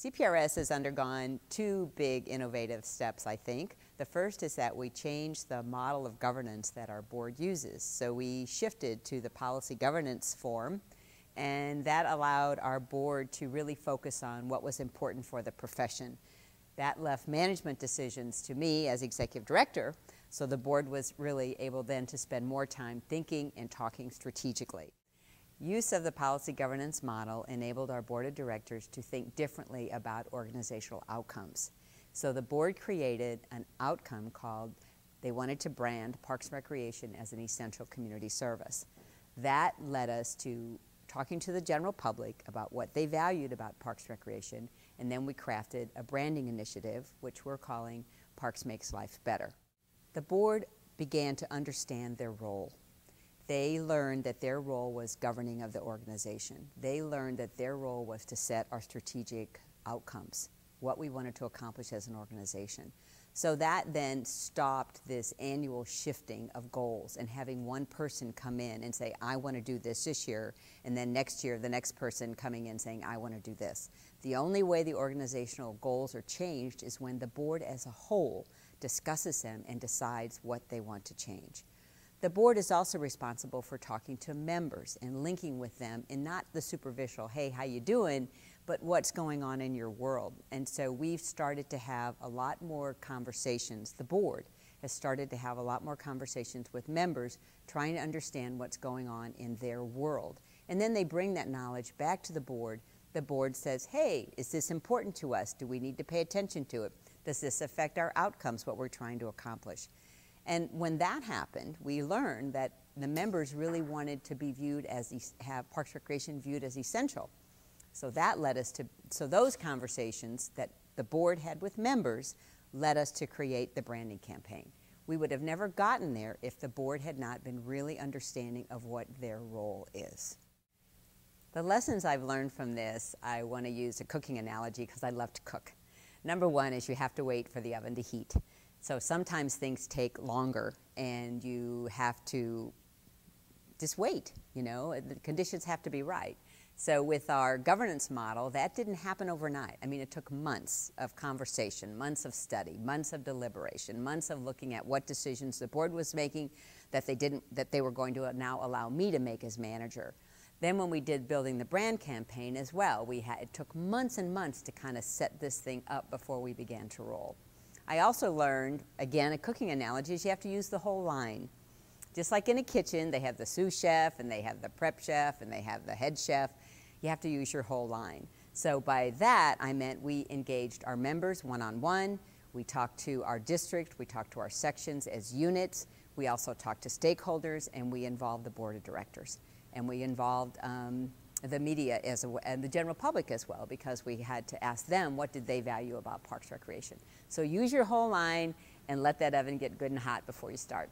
CPRS has undergone two big innovative steps, I think. The first is that we changed the model of governance that our board uses. So we shifted to the policy governance form, and that allowed our board to really focus on what was important for the profession. That left management decisions to me as executive director, so the board was really able then to spend more time thinking and talking strategically. Use of the policy governance model enabled our board of directors to think differently about organizational outcomes. So the board created an outcome called, they wanted to brand Parks and Recreation as an essential community service. That led us to talking to the general public about what they valued about Parks and Recreation, and then we crafted a branding initiative, which we're calling Parks Makes Life Better. The board began to understand their role. They learned that their role was governing of the organization. They learned that their role was to set our strategic outcomes, what we wanted to accomplish as an organization. So that then stopped this annual shifting of goals and having one person come in and say, I want to do this year, and then next year the next person coming in saying, I want to do this. The only way the organizational goals are changed is when the board as a whole discusses them and decides what they want to change. The board is also responsible for talking to members and linking with them in not the superficial, hey, how you doing, but what's going on in your world. And so we've started to have a lot more conversations. The board has started to have a lot more conversations with members trying to understand what's going on in their world. And then they bring that knowledge back to the board. The board says, hey, is this important to us? Do we need to pay attention to it? Does this affect our outcomes, what we're trying to accomplish? And when that happened, we learned that the members really wanted to be viewed as, have Parks and Recreation viewed as essential. So that led us to, so those conversations that the board had with members led us to create the branding campaign. We would have never gotten there if the board had not been really understanding of what their role is. The lessons I've learned from this, I want to use a cooking analogy because I love to cook. Number one is you have to wait for the oven to heat. So sometimes things take longer and you have to just wait, you know, the conditions have to be right. So with our governance model, that didn't happen overnight. I mean, it took months of conversation, months of study, months of deliberation, months of looking at what decisions the board was making that they were going to now allow me to make as manager. Then when we did building the brand campaign as well, it took months and months to kind of set this thing up before we began to roll. I also learned, again, a cooking analogy is you have to use the whole line. Just like in a kitchen, they have the sous chef, and they have the prep chef, and they have the head chef. You have to use your whole line. So by that, I meant we engaged our members one-on-one. We talked to our district. We talked to our sections as units. We also talked to stakeholders, and we involved the board of directors. And we involved the media and the general public as well, because we had to ask them what did they value about Parks and Recreation. So use your whole line and let that oven get good and hot before you start.